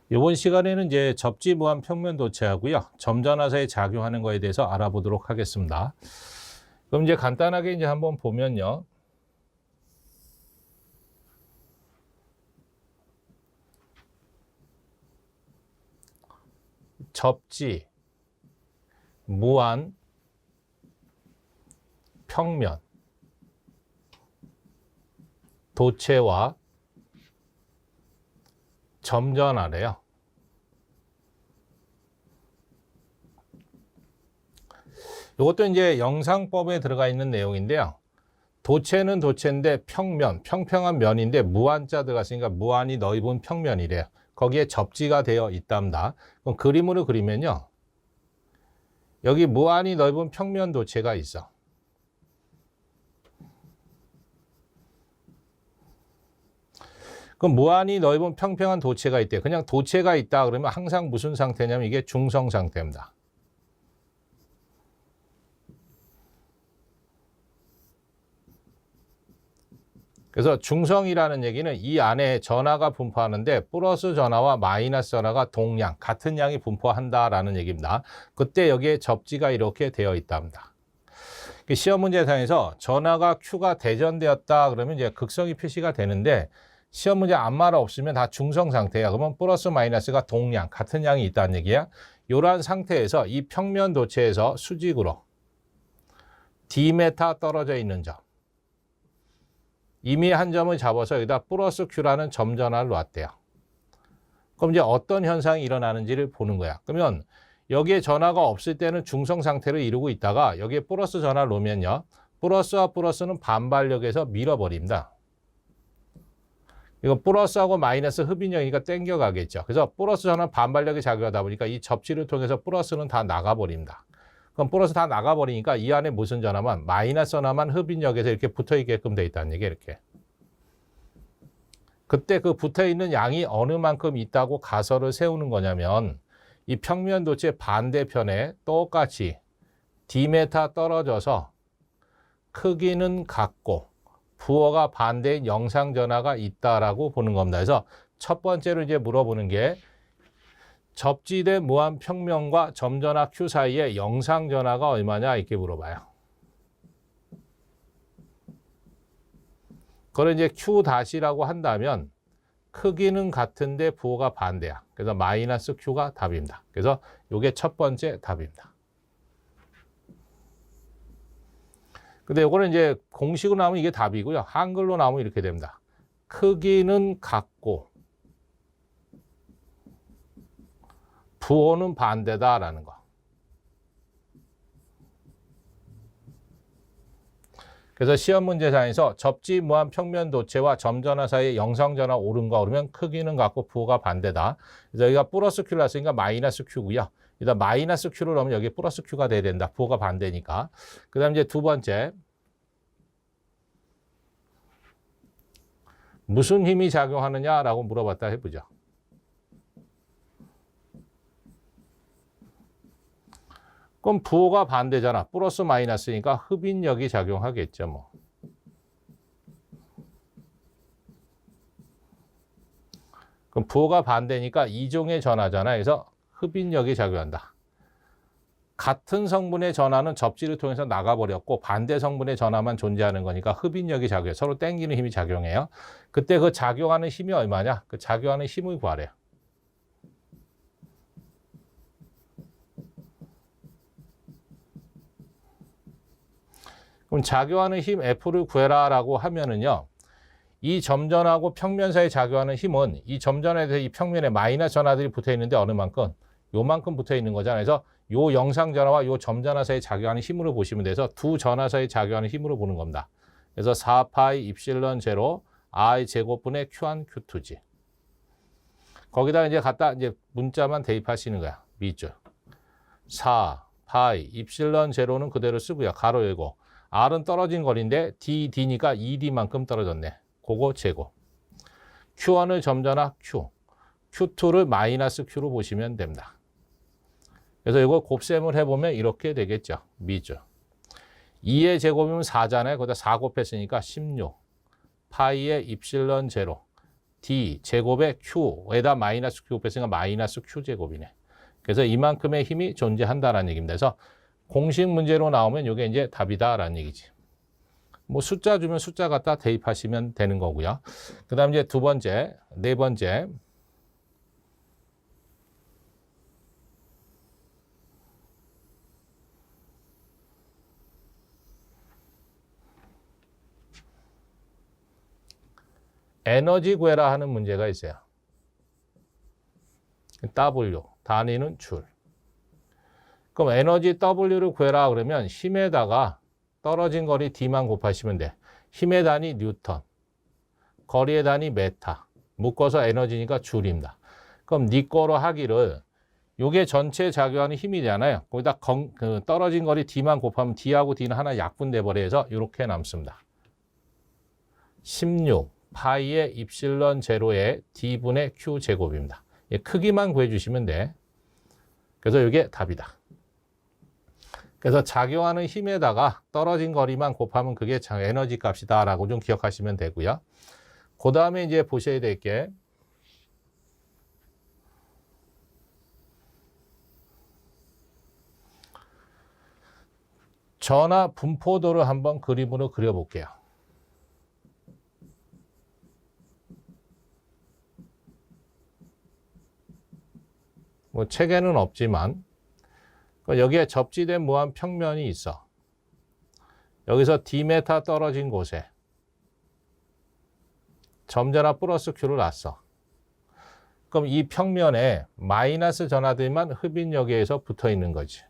이번 시간에는 이제 접지 무한 평면 도체하고요, 점전화사에 작용하는 거에 대해서 알아보도록 하겠습니다. 그럼 이제 간단하게 이제 한번 보면요. 접지 무한 평면 도체와 점전화래요. 이것도 이제 영상법에 들어가 있는 내용인데요. 도체는 도체인데 평면, 평평한 면인데 무한자 들어갔으니까 무한히 넓은 평면이래요. 거기에 접지가 되어 있답니다. 그럼 그림으로 그리면요. 여기 무한히 넓은 평면 도체가 있어. 그럼 무한히 넓은 평평한 도체가 있대. 그냥 도체가 있다 그러면 항상 무슨 상태냐면 이게 중성 상태입니다. 그래서 중성이라는 얘기는 이 안에 전하가 분포하는데 플러스 전하와 마이너스 전하가 동량, 같은 양이 분포한다라는 얘기입니다. 그때 여기에 접지가 이렇게 되어 있답니다. 시험 문제상에서 전하가 Q가 대전되었다 그러면 이제 극성이 표시가 되는데 시험 문제 아무 말 없으면 다 중성 상태야. 그러면 플러스 마이너스가 동량, 같은 양이 있다는 얘기야. 이러한 상태에서 이 평면 도체에서 수직으로 D메타 떨어져 있는 점, 이미 한 점을 잡아서 여기다 플러스 Q라는 점전화를 놨대요. 그럼 이제 어떤 현상이 일어나는지를 보는 거야. 그러면 여기에 전하가 없을 때는 중성 상태를 이루고 있다가 여기에 플러스 전화를 놓으면요. 플러스와 플러스는 반발력에서 밀어버립니다. 이거 플러스하고 마이너스 흡인력이니까 땡겨가겠죠. 그래서 플러스 전화는 반발력이 작용하다 보니까 이 접지를 통해서 플러스는 다 나가버립니다. 그럼 플러스 다 나가버리니까 이 안에 무슨 전화만, 마이너스 전화만 흡인력에서 이렇게 붙어있게끔 돼 있다는 얘기 이렇게. 그때 그 붙어있는 양이 어느 만큼 있다고 가설을 세우는 거냐면 이 평면 도체 반대편에 똑같이 D메타 떨어져서 크기는 같고 부호가 반대인 영상 전하가 있다라고 보는 겁니다. 그래서 첫 번째로 이제 물어보는 게 접지된 무한 평면과 점전화 Q 사이에 영상 전하가 얼마냐 이렇게 물어봐요. 그걸 이제 Q 다시라고 한다면 크기는 같은데 부호가 반대야. 그래서 마이너스 Q가 답입니다. 그래서 이게 첫 번째 답입니다. 근데 이거는 이제 공식으로 나오면 이게 답이고요. 한글로 나오면 이렇게 됩니다. 크기는 같고 부호는 반대다라는 거. 그래서 시험 문제상에서 접지 무한 평면 도체와 점전화 사이에 영상전화 오름과 오르면 크기는 같고 부호가 반대다. 그래서 여기가 플러스 Q를 했으니까 마이너스 Q고요. 일단 마이너스 Q를 넣으면 여기 플러스 Q가 돼야 된다. 부호가 반대니까. 그 다음 이제 두 번째. 무슨 힘이 작용하느냐라고 물어봤다 해보죠. 그럼 부호가 반대잖아. 플러스 마이너스니까 흡인력이 작용하겠죠. 뭐. 그럼 부호가 반대니까 이종의 전하잖아. 그래서 흡인력이 작용한다. 같은 성분의 전하는 접지를 통해서 나가버렸고 반대 성분의 전하만 존재하는 거니까 흡인력이 작용해요. 서로 땡기는 힘이 작용해요. 그때 그 작용하는 힘이 얼마냐? 그 작용하는 힘을 구하래요. 그럼 작용하는 힘 F를 구해라라고 하면은요. 이 점전하고 평면 사이에 작용하는 힘은 이 점전에 대해서 이 평면에 마이너스 전하들이 붙어 있는데 어느 만큼? 요만큼 붙어 있는 거잖아요. 그래서 요 영상 전하와 요 점전하 사이에 작용하는 힘으로 보시면 돼서 두 전하 사이에 작용하는 힘으로 보는 겁니다. 그래서 4파이 입실론 제로 I 제곱분의 Q1 Q2지. 거기다 이제 갖다 이제 문자만 대입하시는 거야. 밑줄. 4파이 입실론 제로는 그대로 쓰고요. 가로 열고. R은 떨어진 거리인데 D니까 2D만큼 떨어졌네. 그거 제곱. Q1을 점전하 Q. Q2를 마이너스 Q로 보시면 됩니다. 그래서 이걸 곱셈을 해보면 이렇게 되겠죠. 밑줄. 2의 제곱이면 4잖아요. 거기다 4 곱했으니까 16. 파이의 입실론 제로. D 제곱의 Q에다 마이너스 Q 곱했으니까 마이너스 Q 제곱이네. 그래서 이만큼의 힘이 존재한다라는 얘기입니다. 그래서 공식 문제로 나오면 이게 이제 답이다라는 얘기지. 뭐 숫자 주면 숫자 갖다 대입하시면 되는 거고요. 그 다음 이제 두 번째, 네 번째. 에너지 구해라 하는 문제가 있어요. W, 단위는 줄. 그럼 에너지 W를 구해라 그러면 힘에다가 떨어진 거리 D만 곱하시면 돼. 힘의 단위 뉴턴, 거리의 단위 메타, 묶어서 에너지니까 줄입니다. 그럼 네 거로 하기를 요게 전체 작용하는 힘이잖아요. 거기다 떨어진 거리 D만 곱하면 D하고 D는 하나 약분돼 버려서 이렇게 남습니다. 16 파이의 입실론 제로의 D분의 Q 제곱입니다. 크기만 구해주시면 돼. 그래서 이게 답이다. 그래서 작용하는 힘에다가 떨어진 거리만 곱하면 그게 에너지 값이다 라고 좀 기억하시면 되고요. 그 다음에 이제 보셔야 될 게 전하 분포도를 한번 그림으로 그려볼게요. 뭐 책에는 없지만 여기에 접지된 무한 평면이 있어. 여기서 D메타 떨어진 곳에 점전화 플러스 Q를 놨어. 그럼 이 평면에 마이너스 전하들만 흡인역에서 붙어 있는 거지.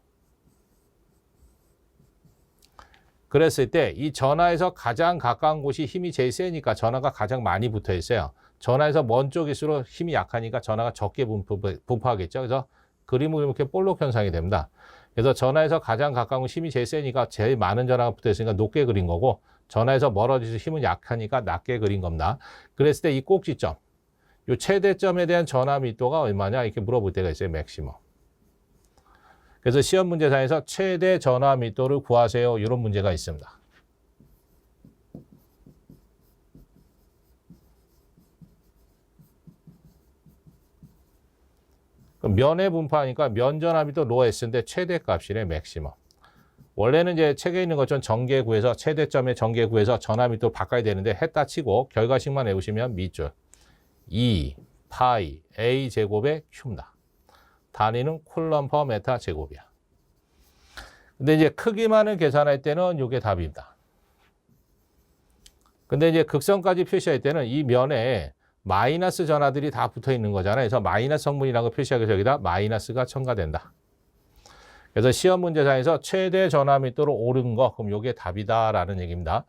그랬을 때 이 전하에서 가장 가까운 곳이 힘이 제일 세니까 전하가 가장 많이 붙어 있어요. 전하에서 먼 쪽일수록 힘이 약하니까 전하가 적게 분포하겠죠. 그래서 그림을 이렇게 볼록 현상이 됩니다. 그래서 전하에서 가장 가까운 힘이 제일 세니까 제일 많은 전하가 붙어 있으니까 높게 그린 거고, 전하에서 멀어져서 힘은 약하니까 낮게 그린 겁니다. 그랬을 때 이 꼭지점, 이 최대점에 대한 전하密도가 얼마냐 이렇게 물어볼 때가 있어요. 맥시멈. 그래서 시험 문제상에서 최대 전하密도를 구하세요. 이런 문제가 있습니다. 면에 분포하니까 면 전하密도 로 S인데 최대값이래. 맥시멈. 원래는 이제 책에 있는 것처럼 전개 구해서 최대점의 전개 구해서 전하密도 바꿔야 되는데 했다 치고 결과식만 외우시면 밑줄 2 파이 A 제곱의 Q입니다. 단위는 쿨럼 퍼 메타 제곱이야. 근데 이제 크기만을 계산할 때는 이게 답입니다. 근데 이제 극성까지 표시할 때는 이 면에 마이너스 전하들이 다 붙어 있는 거잖아요. 그래서 마이너스 성분이라고 표시하기 위해서 여기다 마이너스가 첨가된다. 그래서 시험 문제상에서 최대 전하密도로 옳은 거, 그럼 이게 답이다라는 얘기입니다.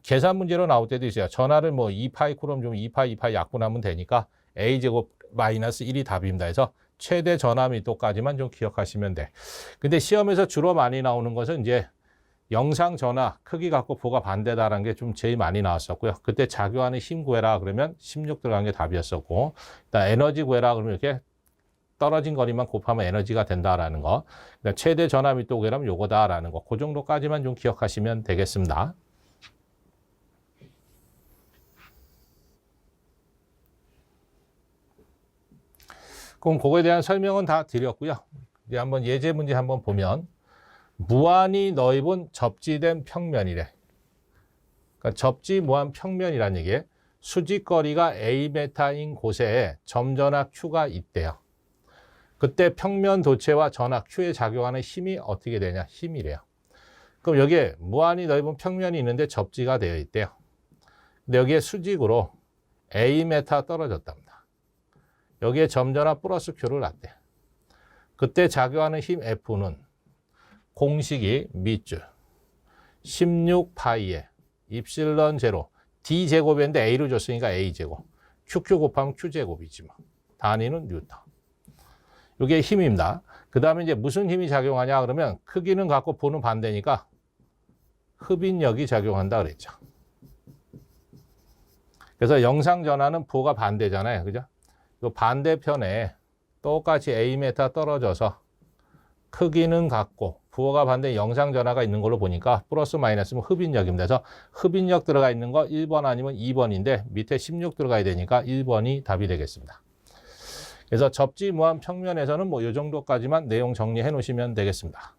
계산 문제로 나올 때도 있어요. 전하를 뭐 2파이 쿨럼 좀 2파이 약분하면 되니까 A제곱 마이너스 1이 답입니다. 그래서 최대 전하密도까지만 좀 기억하시면 돼. 근데 시험에서 주로 많이 나오는 것은 이제 영상 전하 크기 갖고 보가 반대다라는 게 좀 제일 많이 나왔었고요. 그때 작용하는 힘 구해라 그러면 16 들어간 게 답이었었고, 일단 에너지 구해라 그러면 이렇게 떨어진 거리만 곱하면 에너지가 된다라는 거. 그러니까 최대 전하密도 구해라면 요거다라는 거. 그 정도까지만 좀 기억하시면 되겠습니다. 그럼 그거에 대한 설명은 다 드렸고요. 이제 한번 예제 문제 한번 보면 무한히 넓은 접지된 평면이래. 그러니까 접지 무한 평면이라는 얘기에 수직거리가 A메타인 곳에 점전하 Q가 있대요. 그때 평면 도체와 전하 Q에 작용하는 힘이 어떻게 되냐? 힘이래요. 그럼 여기에 무한히 넓은 평면이 있는데 접지가 되어 있대요. 근데 여기에 수직으로 A메타 떨어졌답니다. 여기에 점전하 플러스 Q를 놨대. 그때 작용하는 힘 F는 공식이 밑줄 16파이에 입실론 제로 D제곱인데 A로 줬으니까 A제곱 QQ 곱하면 Q제곱이지 뭐. 단위는 뉴턴. 이게 힘입니다. 그 다음에 이제 무슨 힘이 작용하냐 그러면 크기는 같고 보는 반대니까 흡인력이 작용한다 그랬죠. 그래서 영상 전하는 보가 반대잖아요. 그죠? 이 반대편에 똑같이 A메타 떨어져서 크기는 같고 부호가 반대 영상 전하가 있는 걸로 보니까 플러스 마이너스는 흡인력입니다. 그래서 흡인력 들어가 있는 거 1번 아니면 2번인데 밑에 16 들어가야 되니까 1번이 답이 되겠습니다. 그래서 접지 무한 평면에서는 뭐 이 정도까지만 내용 정리해 놓으시면 되겠습니다.